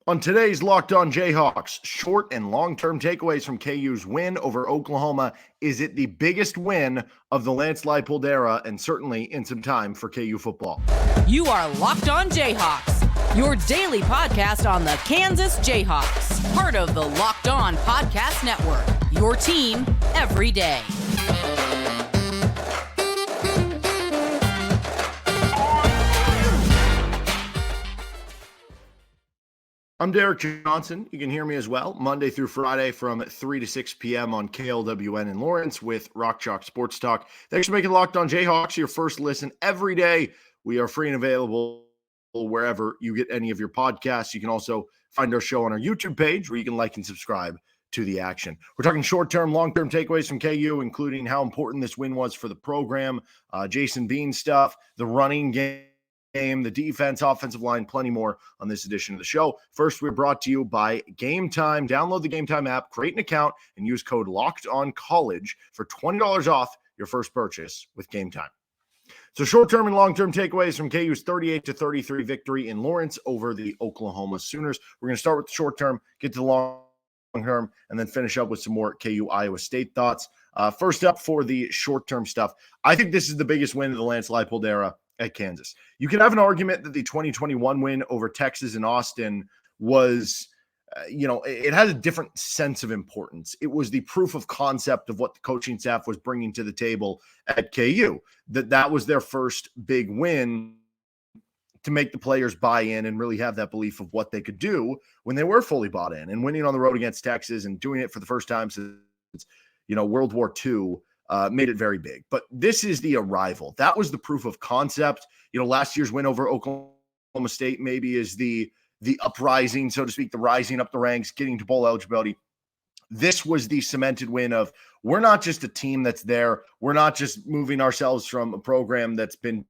On today's Locked On Jayhawks, short and long-term takeaways from KU's win over Oklahoma. Is it the biggest win of the Lance Leipold era, and certainly in some time for KU football? You are Locked On Jayhawks, your daily podcast on the Kansas Jayhawks, part of the Locked On Podcast Network, your team every day. I'm Derek Johnson. You can hear me as well Monday through Friday from 3 to 6 p.m. on KLWN in Lawrence with Rock Chalk Sports Talk. Thanks for making Locked On Jayhawks your first listen every day. We are free and available wherever you get any of your podcasts. You can also find our show on our YouTube page where you can like and subscribe to the action. We're talking short-term, long-term takeaways from KU, including how important this win was for the program, Jason Bean stuff, the running game, the defense, offensive line, plenty more on this edition of the show. First, we're brought to you by Gametime. Download the Gametime app, create an account, and use code LOCKEDONCollege for $20 off your first purchase with Gametime. So short-term and long-term takeaways from KU's 38-33 victory in Lawrence over the Oklahoma Sooners. We're going to start with the short-term, get to the long-term, and then finish up with some more KU Iowa State thoughts. First up for the short-term stuff, I think this is the biggest win of the Lance Leipold era at Kansas. You can have an argument that the 2021 win over Texas and Austin was, it had a different sense of importance. It was the proof of concept of what the coaching staff was bringing to the table at KU, that was their first big win to make the players buy in and really have that belief of what they could do when they were fully bought in. And winning on the road against Texas and doing it for the first time since, World War II, made it very big. But this is the arrival. That was the proof of concept. Last year's win over Oklahoma State maybe is the uprising, so to speak, the rising up the ranks, getting to bowl eligibility. This was the cemented win of, we're not just a team that's there. We're not just moving ourselves from a program that's been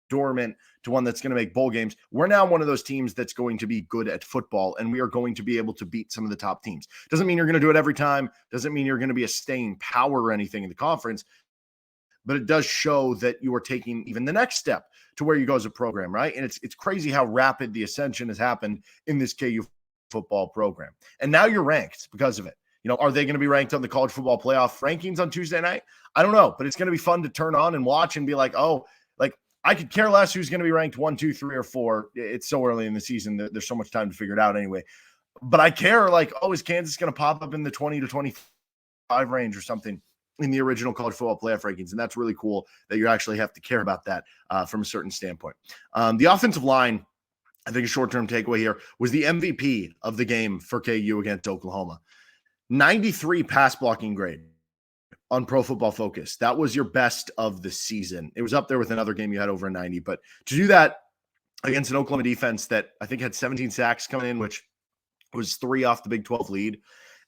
dormant to one that's going to make bowl games. We're now one of those teams that's going to be good at football, and we are going to be able to beat some of the top teams. Doesn't mean you're going to do it every time. Doesn't mean you're going to be a staying power or anything in the conference, but it does show that you are taking even the next step to where you go as a program, right? And it's crazy how rapid the ascension has happened in this KU football program. And now you're ranked because of it. Are they going to be ranked on the college football playoff rankings on Tuesday night? I don't know, but it's going to be fun to turn on and watch and be like, I could care less who's going to be ranked 1, 2, 3, or 4. It's so early in the season that there's so much time to figure it out anyway. But I care, is Kansas going to pop up in the 20 to 25 range or something in the original college football playoff rankings? And that's really cool that you actually have to care about that from a certain standpoint. The offensive line, I think a short-term takeaway here, was the MVP of the game for KU against Oklahoma. 93 pass blocking grade on Pro Football Focus. That was your best of the season. It was up there with another game you had over a 90, but to do that against an Oklahoma defense that I think had 17 sacks coming in, which was 3 off the Big 12 lead,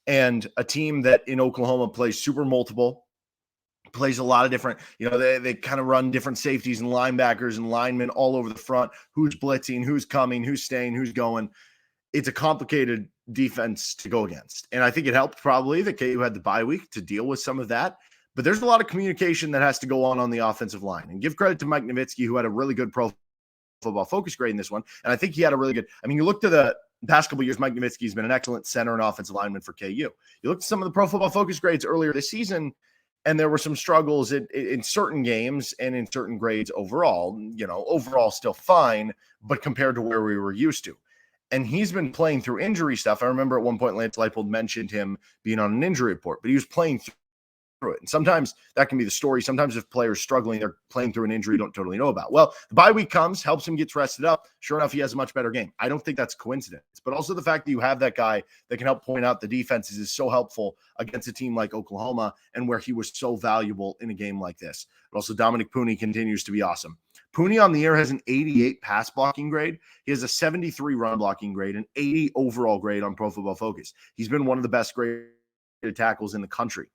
and a team that in Oklahoma plays super multiple, plays a lot of different, they kind of run different safeties and linebackers and linemen all over the front, who's blitzing, who's coming, who's staying, who's going. It's a complicated defense to go against. And I think it helped probably that KU had the bye week to deal with some of that. But there's a lot of communication that has to go on the offensive line. And give credit to Mike Nowitzki, who had a really good Pro Football Focus grade in this one. And I think he had a really good, you look to the past couple of years, Mike Nowitzki has been an excellent center and offensive lineman for KU. You look at some of the Pro Football Focus grades earlier this season, and there were some struggles in certain games and in certain grades overall. Overall still fine, but compared to where we were used to. And he's been playing through injury stuff. I remember at one point Lance Leipold mentioned him being on an injury report, but he was playing through it. And sometimes that can be the story. Sometimes if players struggling, they're playing through an injury you don't totally know about. Well, the bye week comes, helps him get rested up. Sure enough, he has a much better game. I don't think that's coincidence. But also the fact that you have that guy that can help point out the defenses is so helpful against a team like Oklahoma and where he was so valuable in a game like this. But also Dominick Puni continues to be awesome. Puni on the year has an 88 pass blocking grade. He has a 73 run blocking grade, an 80 overall grade on Pro Football Focus. He's been one of the best graded tackles in the country.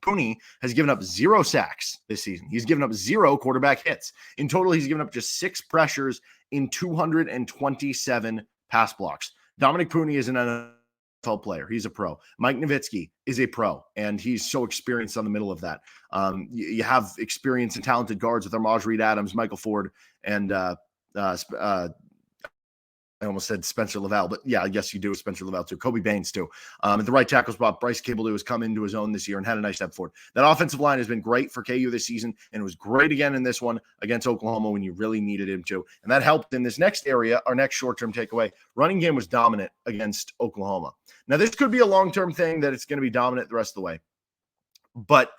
Puni has given up 0 sacks this season. He's given up 0 quarterback hits. In total, he's given up just 6 pressures in 227 pass blocks. Dominick Puni is an NFL player. He's a pro. Mike Nowitzki is a pro, and he's so experienced on the middle of that. You have experienced and talented guards with Armaj Reed Adams, Michael Ford, and I almost said Spencer Lavelle, but yeah, I guess you do with Spencer Lavelle too. Kobe Baines too. At the right tackle spot, Bryce Campbell has come into his own this year and had a nice step forward. That offensive line has been great for KU this season, and it was great again in this one against Oklahoma when you really needed him to. And that helped in this next area, our next short-term takeaway. Running game was dominant against Oklahoma. Now, this could be a long-term thing that it's going to be dominant the rest of the way. But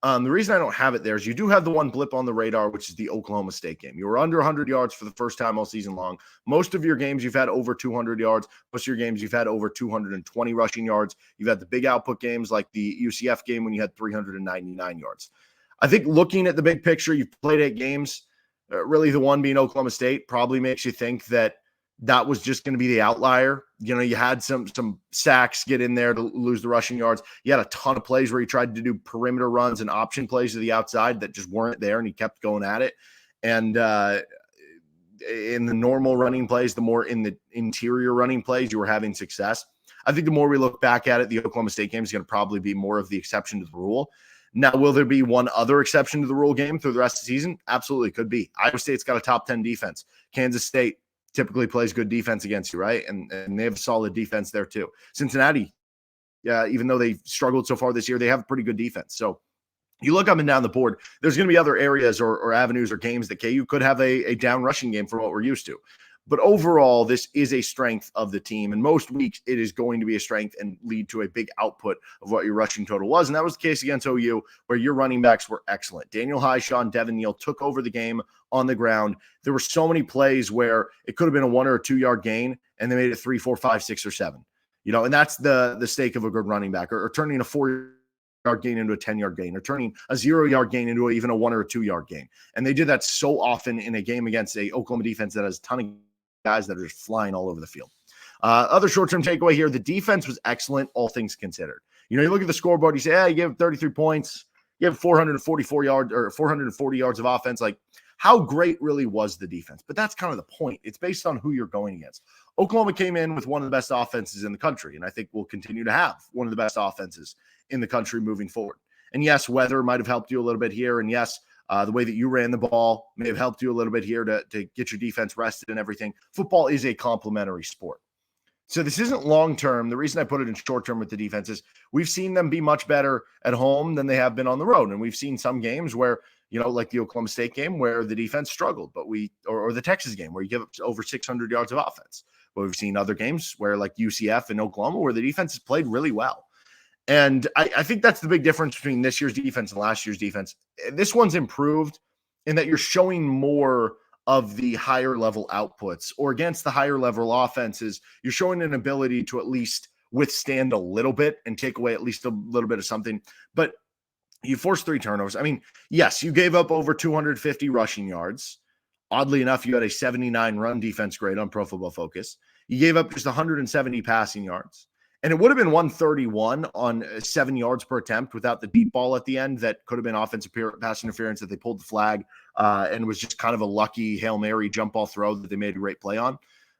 the reason I don't have it there is you do have the one blip on the radar, which is the Oklahoma State game. You were under 100 yards for the first time all season long. Most of your games, you've had over 200 yards. Most of your games, you've had over 220 rushing yards. You've had the big output games like the UCF game when you had 399 yards. I think looking at the big picture, you've played 8 games. Really, the one being Oklahoma State probably makes you think that that was just going to be the outlier. You know, you had some sacks get in there to lose the rushing yards. You had a ton of plays where he tried to do perimeter runs and option plays to the outside that just weren't there, and he kept going at it. And in the normal running plays, the more in the interior running plays, you were having success. I think the more we look back at it, the Oklahoma State game is going to probably be more of the exception to the rule. Now, will there be one other exception to the rule game through the rest of the season? Absolutely, could be. Iowa State's got a top 10 defense. Kansas State typically plays good defense against you, right? And they have a solid defense there too. Cincinnati, yeah, even though they've struggled so far this year, they have a pretty good defense. So you look up and down the board, there's going to be other areas or avenues or games that KU could have a down rushing game from what we're used to. But overall, this is a strength of the team. And most weeks, it is going to be a strength and lead to a big output of what your rushing total was. And that was the case against OU, where your running backs were excellent. Daniel Hishaw and Devin Neal took over the game on the ground. There were so many plays where it could have been a 1 or 2 yard gain, and they made it 3, 4, 5, 6, or 7. You know, and that's the stake of a good running back, or turning a 4-yard gain into a 10-yard gain, or turning a 0-yard gain into even a 1 or a 2-yard gain. And they did that so often in a game against a Oklahoma defense that has a ton of guys that are just flying all over the field. Other short-term takeaway here, the defense was excellent, all things considered. You know, you look at the scoreboard, you say, hey, you gave 33 points, you have 444 yards or 440 yards of offense. Like, how great really was the defense? But that's kind of the point. It's based on who you're going against. Oklahoma came in with one of the best offenses in the country, and I think we'll continue to have one of the best offenses in the country moving forward. And yes, weather might have helped you a little bit here, and yes, the way that you ran the ball may have helped you a little bit here to get your defense rested and everything. Football is a complementary sport. So this isn't long-term. The reason I put it in short-term with the defense is we've seen them be much better at home than they have been on the road. And we've seen some games where, you know, like the Oklahoma State game where the defense struggled, but or the Texas game where you give up over 600 yards of offense. But we've seen other games where like UCF and Oklahoma where the defense has played really well. And I think that's the big difference between this year's defense and last year's defense. This one's improved in that you're showing more of the higher level outputs, or against the higher level offenses, you're showing an ability to at least withstand a little bit and take away at least a little bit of something. But you forced 3 turnovers. I mean, yes, you gave up over 250 rushing yards. Oddly enough, you had a 79 run defense grade on Pro Football Focus. You gave up just 170 passing yards. And it would have been 131 on 7 yards per attempt without the deep ball at the end that could have been offensive pass interference that they pulled the flag and was just kind of a lucky Hail Mary jump ball throw that they made a great play on.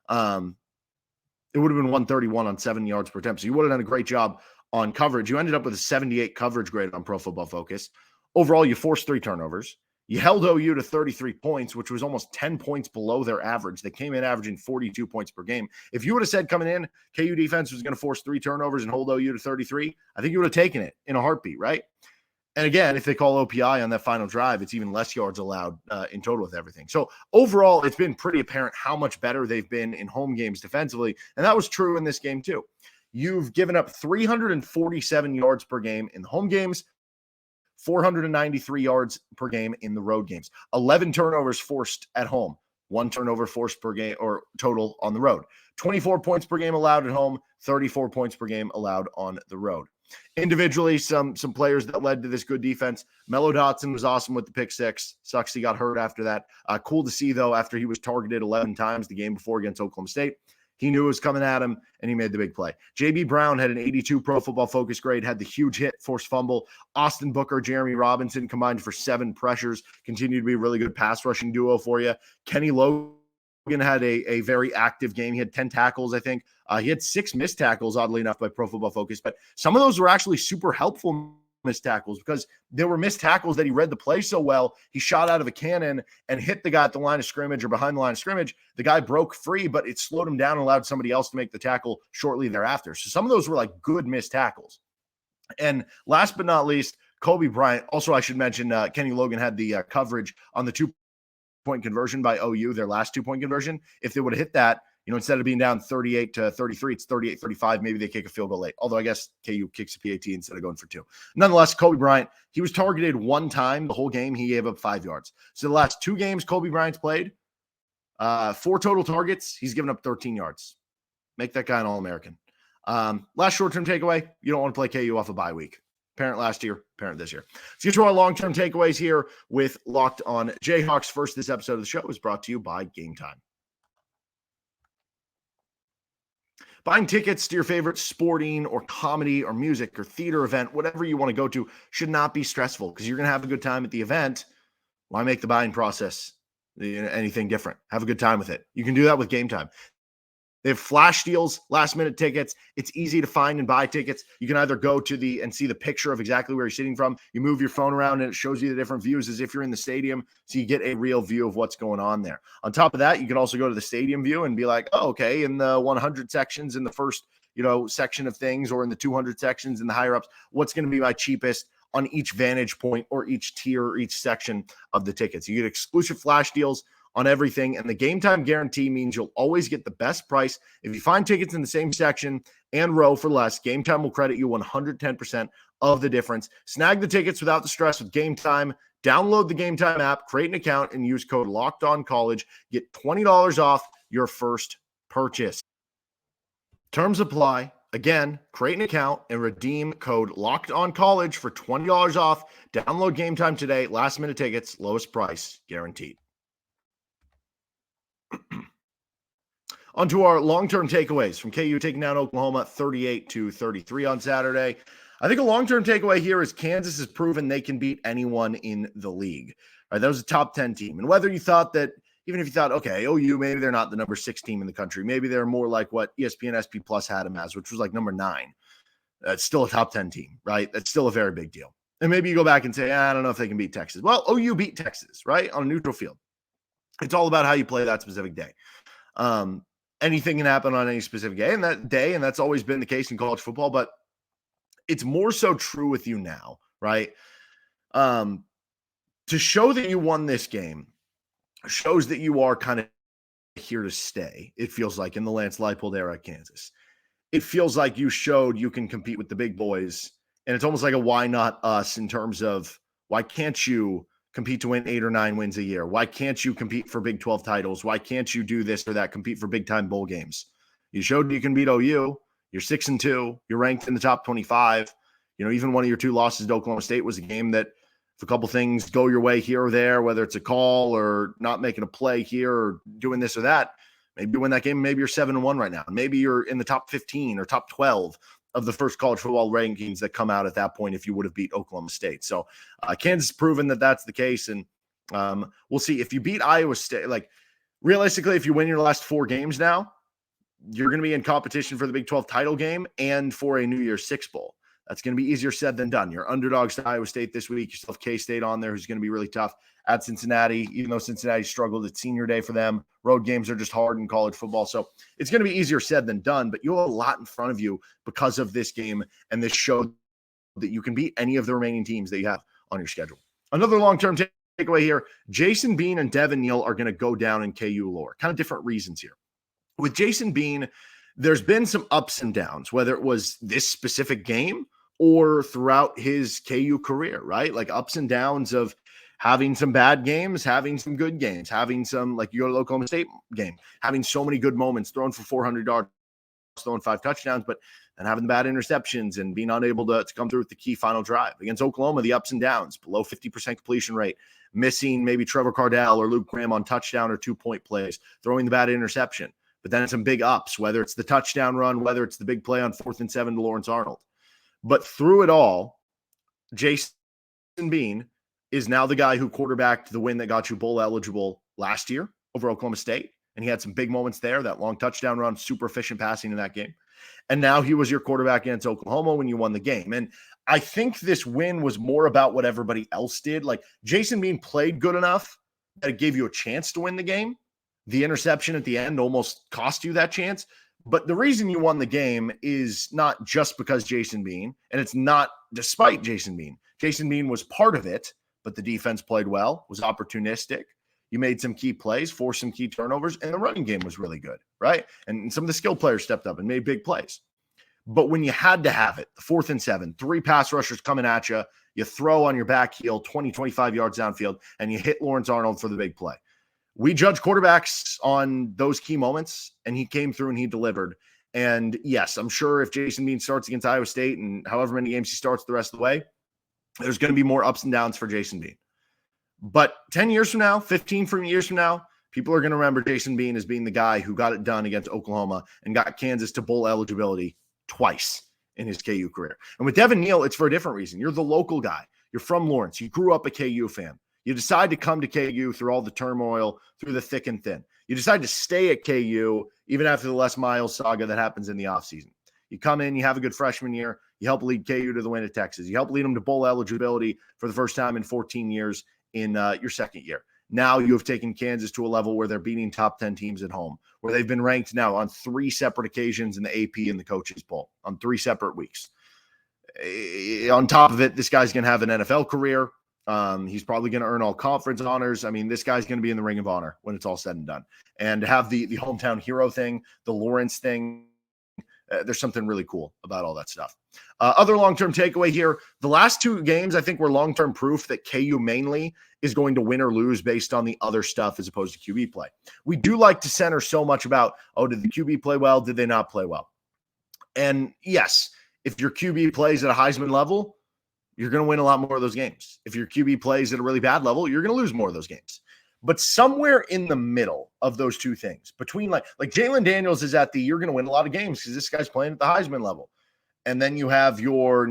It would have been 131 on 7 yards per attempt. So you would have done a great job on coverage. You ended up with a 78 coverage grade on Pro Football Focus. Overall, you forced 3 turnovers. You held OU to 33 points, which was almost 10 points below their average. They came in averaging 42 points per game. If you would have said coming in, KU defense was going to force 3 turnovers and hold OU to 33, I think you would have taken it in a heartbeat, right? And again, if they call OPI on that final drive, it's even less yards allowed in total with everything. So overall, it's been pretty apparent how much better they've been in home games defensively. And that was true in this game too. You've given up 347 yards per game in the home games, 493 yards per game in the road games, 11 turnovers forced at home, 1 turnover forced per game or total on the road, 24 points per game allowed at home, 34 points per game allowed on the road. Individually, some players that led to this good defense. Mello Dotson was awesome with the pick 6. Sucks he got hurt after that. Cool to see, though, after he was targeted 11 times the game before against Oklahoma State. He knew it was coming at him, and he made the big play. J.B. Brown had an 82 Pro Football Focus grade, had the huge hit, forced fumble. Austin Booker, Jeremy Robinson combined for 7 pressures, continued to be a really good pass rushing duo for you. Kenny Logan had a very active game. He had 10 tackles, I think. He had 6 missed tackles, oddly enough, by Pro Football Focus, but some of those were actually super helpful missed tackles because there were missed tackles that he read the play so well. He shot out of a cannon and hit the guy at the line of scrimmage or behind the line of scrimmage. The guy broke free, but it slowed him down and allowed somebody else to make the tackle shortly thereafter. So some of those were like good missed tackles. And last but not least, Kobe Bryant. Also, I should mention Kenny Logan had the coverage on the 2-point conversion by OU, their last 2-point conversion. If they would have hit that, instead of being down 38-33, it's 38-35. Maybe they kick a field goal late. Although I guess KU kicks a PAT instead of going for 2. Nonetheless, Kobe Bryant, he was targeted 1 time the whole game. He gave up 5 yards. So the last 2 games Kobe Bryant's played, 4 total targets. He's given up 13 yards. Make that guy an All-American. Last short-term takeaway, you don't want to play KU off a bye week. Parent last year, parent this year. Let's get to our long-term takeaways here with Locked On Jayhawks. First, this episode of the show is brought to you by Gametime. Buying tickets to your favorite sporting or comedy or music or theater event, whatever you want to go to, should not be stressful because you're going to have a good time at the event. Why make the buying process anything different? Have a good time with it. You can do that with Gametime. They have flash deals, last-minute tickets. It's easy to find and buy tickets. You can either go to and see the picture of exactly where you're sitting from. You move your phone around, and it shows you the different views as if you're in the stadium, so you get a real view of what's going on there. On top of that, you can also go to the stadium view and be like, oh, okay, in the 100 sections, in the first section of things, or in the 200 sections, in the higher-ups, what's going to be my cheapest on each vantage point or each tier or each section of the tickets. You get exclusive flash deals on everything, and the Gametime guarantee means you'll always get the best price. If you find tickets in the same section and row for less, Gametime will credit you 110% of the difference. Snag the tickets without the stress with Gametime. Download the Gametime app, create an account, and use code LOCKEDONCollege. Get $20 off your first purchase. Terms apply. Again, create an account and redeem code LOCKEDONCollege for $20 off. Download Gametime today. Last-minute tickets, lowest price guaranteed. On to our long-term takeaways from KU taking down Oklahoma 38-33 on Saturday. I think a long-term takeaway here is Kansas has proven they can beat anyone in the league. All right, that was a top 10 team. And whether you thought that, even if you thought, okay, OU, maybe they're not the number 6 team in the country. Maybe they're more like what ESPN SP Plus had them as, which was like number 9. It's still a top 10 team, right? That's still a very big deal. And maybe you go back and say, I don't know if they can beat Texas. Well, OU beat Texas, right? On a neutral field. It's all about how you play that specific day. Anything can happen on any specific day, and that's always been the case in college football, but it's more so true with you now, right? To show that you won this game shows that you are kind of here to stay, it feels like, in the Lance Leipold era at Kansas. It feels like you showed you can compete with the big boys, and it's almost like a why not us in terms of why can't you compete to win 8 or 9 wins a year? Why can't you compete for Big 12 titles? Why can't you do this or that, compete for big-time bowl games? You showed you can beat OU. You're 6-2. You're ranked in the top 25. Even one of your 2 losses to Oklahoma State was a game that if a couple things go your way here or there, whether it's a call or not making a play here or doing this or that, maybe you win that game. Maybe you're 7-1 right now. Maybe you're in the top 15 or top 12 of the first college football rankings that come out at that point if you would have beat Oklahoma State. So Kansas proven that that's the case, and we'll see. If you beat Iowa State, like realistically, if you win your last 4 games now, you're going to be in competition for the Big 12 title game and for a New Year's Six Bowl. That's going to be easier said than done. You're underdogs to Iowa State this week. You still have K-State on there, who's going to be really tough at Cincinnati, even though Cincinnati struggled at senior day for them. Road games are just hard in college football. So it's going to be easier said than done, but you have a lot in front of you because of this game and this show that you can beat any of the remaining teams that you have on your schedule. Another long-term takeaway here, Jason Bean and Devin Neal are going to go down in KU lore. Kind of different reasons here. With Jason Bean, there's been some ups and downs, whether it was this specific game or throughout his KU career, right? Like ups and downs of having some bad games, having some good games, having some, like your Oklahoma State game, having so many good moments, throwing for 400 yards, throwing 5 touchdowns, but then having the bad interceptions and being unable to come through with the key final drive. Against Oklahoma, the ups and downs, below 50% completion rate, missing maybe Trevor Cardell or Luke Graham on touchdown or 2-point plays, throwing the bad interception. But then some big ups, whether it's the touchdown run, whether it's the big play on 4th and 7 to Lawrence Arnold. But through it all, Jason Bean is now the guy who quarterbacked the win that got you bowl eligible last year over Oklahoma State. And he had some big moments there, that long touchdown run, super efficient passing in that game. And now he was your quarterback against Oklahoma when you won the game. And I think this win was more about what everybody else did. Like Jason Bean played good enough that it gave you a chance to win the game. The interception at the end almost cost you that chance. But the reason you won the game is not just because Jason Bean, and it's not despite Jason Bean. Jason Bean was part of it, but the defense played well, was opportunistic. You made some key plays, forced some key turnovers, and the running game was really good, right? And some of the skill players stepped up and made big plays. But when you had to have it, the 4th and 7, 3 pass rushers coming at you, you throw on your back heel 20, 25 yards downfield, and you hit Lawrence Arnold for the big play. We judge quarterbacks on those key moments, and he came through and he delivered. And yes, I'm sure if Jason Bean starts against Iowa State and however many games he starts the rest of the way, there's going to be more ups and downs for Jason Bean. But 10 years from now, 15 years from now, people are going to remember Jason Bean as being the guy who got it done against Oklahoma and got Kansas to bowl eligibility twice in his KU career. And with Devin Neal, it's for a different reason. You're the local guy. You're from Lawrence. You grew up a KU fan. You decide to come to KU through all the turmoil, through the thick and thin. You decide to stay at KU even after the Les Miles saga that happens in the offseason. You come in, you have a good freshman year. You help lead KU to the win at Texas. You help lead them to bowl eligibility for the first time in 14 years in your second year. Now you have taken Kansas to a level where they're beating top 10 teams at home, where they've been ranked now on 3 separate occasions in the AP and the coaches poll on 3 separate weeks. On top of it, this guy's going to have an NFL career. He's probably going to earn all conference honors. I mean, this guy's going to be in the Ring of Honor when it's all said and done. And to have the hometown hero thing, the Lawrence thing, there's something really cool about all that stuff. Other long-term takeaway here, the last 2 games, I think, were long-term proof that KU mainly is going to win or lose based on the other stuff as opposed to QB play. We do like to center so much about, did the QB play well? Did they not play well? And yes, if your QB plays at a Heisman level, you're going to win a lot more of those games. If your QB plays at a really bad level, you're going to lose more of those games. But somewhere in the middle of those 2 things, between like Jalen Daniels is at the you're going to win a lot of games because this guy's playing at the Heisman level. And then you have your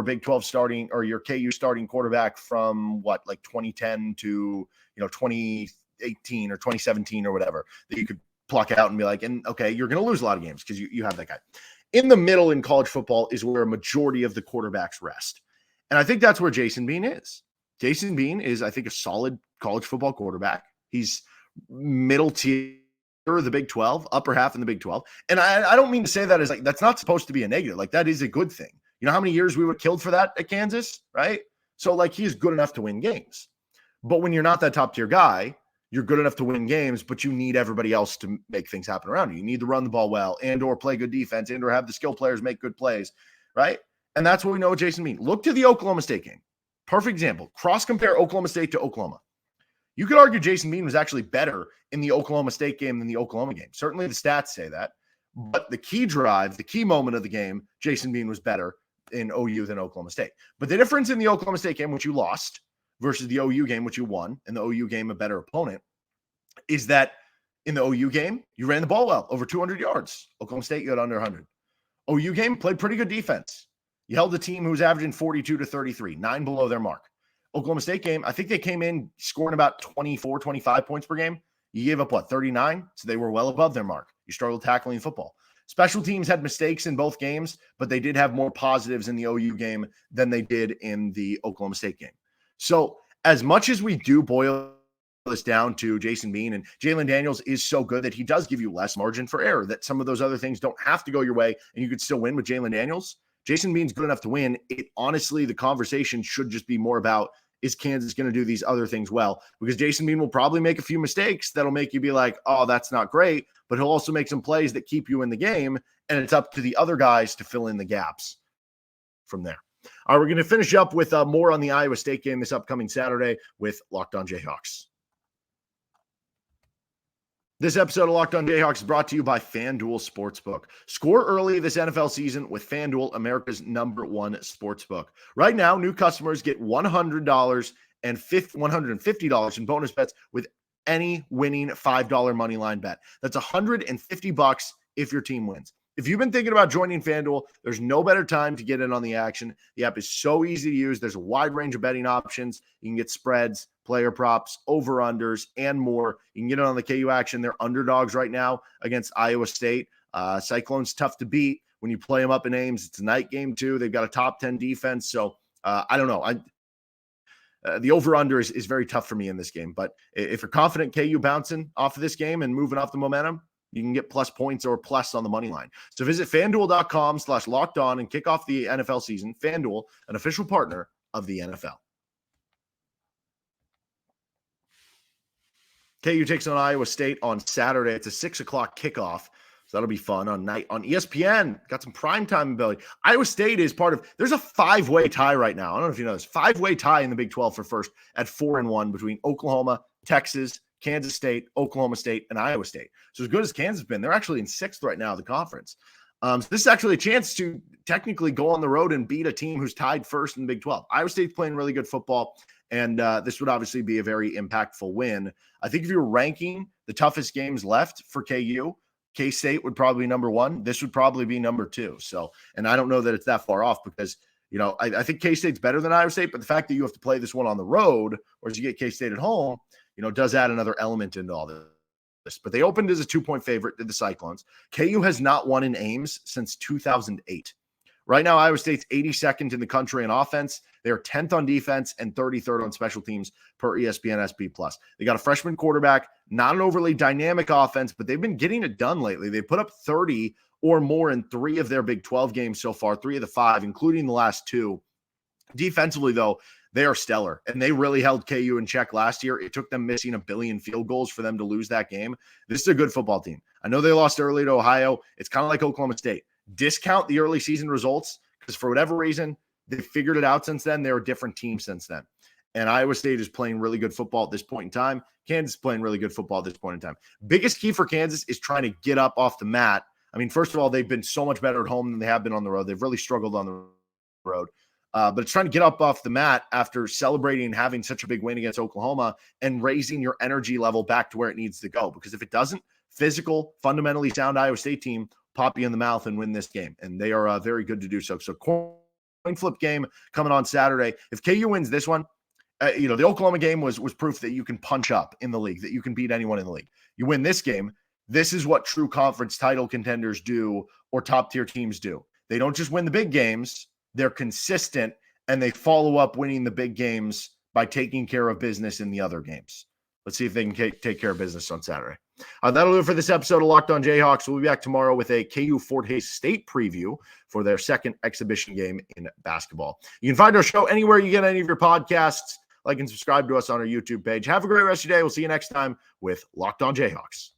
Big 12 starting or your KU starting quarterback from 2010 to 2018 or 2017 or whatever that you could pluck out and be like, and okay, you're going to lose a lot of games because you have that guy. In the middle in college football is where a majority of the quarterbacks rest. And I think that's where Jason Bean is. Jason Bean is, I think, a solid college football quarterback. He's middle tier of the Big 12, upper half in the Big 12. And I don't mean to say that as like, that's not supposed to be a negative. Like, that is a good thing. You know how many years we were killed for that at Kansas, right? So, like, he's good enough to win games. But when you're not that top tier guy, you're good enough to win games, but you need everybody else to make things happen around you. You need to run the ball well and or play good defense and or have the skill players make good plays, right? And that's what we know with Jason Bean. Look to the Oklahoma State game. Perfect example. Cross-compare Oklahoma State to Oklahoma. You could argue Jason Bean was actually better in the Oklahoma State game than the Oklahoma game. Certainly the stats say that. But the key drive, the key moment of the game, Jason Bean was better in OU than Oklahoma State. But the difference in the Oklahoma State game, which you lost, versus the OU game, which you won, and the OU game, a better opponent, is that in the OU game, you ran the ball well, over 200 yards. Oklahoma State, you had under 100. OU game, played pretty good defense. You held the team who was averaging 42 to 33, 9 below their mark. Oklahoma State game, I think they came in scoring about 24, 25 points per game. You gave up, 39? So they were well above their mark. You struggled tackling football. Special teams had mistakes in both games, but they did have more positives in the OU game than they did in the Oklahoma State game. So as much as we do boil this down to Jason Bean, and Jalen Daniels is so good that he does give you less margin for error, that some of those other things don't have to go your way and you could still win with Jalen Daniels. Jason Bean's good enough to win. Honestly, the conversation should just be more about, is Kansas going to do these other things well? Because Jason Bean will probably make a few mistakes that'll make you be like, oh, that's not great. But he'll also make some plays that keep you in the game. And it's up to the other guys to fill in the gaps from there. All right, we're going to finish up with more on the Iowa State game this upcoming Saturday with Locked On Jayhawks. This episode of Locked On Jayhawks is brought to you by FanDuel Sportsbook. Score early this NFL season with FanDuel, America's #1 sportsbook. Right now, new customers get $100 and $150 in bonus bets with any winning $5 moneyline bet. That's $150 if your team wins. If you've been thinking about joining FanDuel, there's no better time to get in on the action. The app is so easy to use. There's a wide range of betting options. You can get spreads, player props, over-unders, and more. You can get in on the KU action. They're underdogs right now against Iowa State. Cyclones tough to beat. when you play them up in Ames. It's a night game too. They've got a top 10 defense. So I don't know. The over-under is very tough for me in this game. But if you're confident KU bouncing off of this game and moving off the momentum, you can get plus points or plus on the money line. So visit FanDuel.com/lockedon and kick off the NFL season. FanDuel, an official partner of the NFL. KU takes on Iowa State on Saturday. It's a 6 o'clock kickoff. So that'll be fun on ESPN. Got some primetime ability. Iowa State is there's a 5-way tie right now. I don't know if you know this. 5-way tie in the Big 12 for first at 4-1 between Oklahoma, Texas, Kansas State, Oklahoma State, and Iowa State. So as good as Kansas has been, they're actually in 6th right now of the conference. So this is actually a chance to technically go on the road and beat a team who's tied first in the Big 12. Iowa State's playing really good football, and this would obviously be a very impactful win. I think if you're ranking the toughest games left for KU, K-State would probably be number 1. This would probably be number 2. So, and I don't know that it's that far off because, I think K-State's better than Iowa State, but the fact that you have to play this one on the road, whereas you get K-State at home, does add another element into all this. But they opened as a 2-point favorite to the Cyclones. KU has not won in Ames since 2008. Right now, Iowa State's 82nd in the country in offense. They are 10th on defense and 33rd on special teams per ESPN SP+. They got a freshman quarterback, not an overly dynamic offense, but they've been getting it done lately. They put up 30 or more in 3 of their Big 12 games so far, 3 of the 5, including the last 2. Defensively, though, they are stellar, and they really held KU in check last year. It took them missing 1 billion field goals for them to lose that game. This is a good football team. I know they lost early to Ohio. It's kind of like Oklahoma State. Discount the early season results because for whatever reason, they figured it out since then. They're a different team since then. And Iowa State is playing really good football at this point in time. Kansas is playing really good football at this point in time. Biggest key for Kansas is trying to get up off the mat. I mean, first of all, they've been so much better at home than they have been on the road. They've really struggled on the road. But it's trying to get up off the mat after celebrating and having such a big win against Oklahoma and raising your energy level back to where it needs to go. Because if it doesn't, physical, fundamentally sound Iowa State team pop you in the mouth and win this game. And they are very good to do so. So coin flip game coming on Saturday. If KU wins this one, the Oklahoma game was proof that you can punch up in the league, that you can beat anyone in the league. You win this game, this is what true conference title contenders do or top-tier teams do. They don't just win the big games. They're consistent, and they follow up winning the big games by taking care of business in the other games. Let's see if they can take care of business on Saturday. That'll do it for this episode of Locked On Jayhawks. We'll be back tomorrow with a KU Fort Hays State preview for their second exhibition game in basketball. You can find our show anywhere you get any of your podcasts. Like and subscribe to us on our YouTube page. Have a great rest of your day. We'll see you next time with Locked On Jayhawks.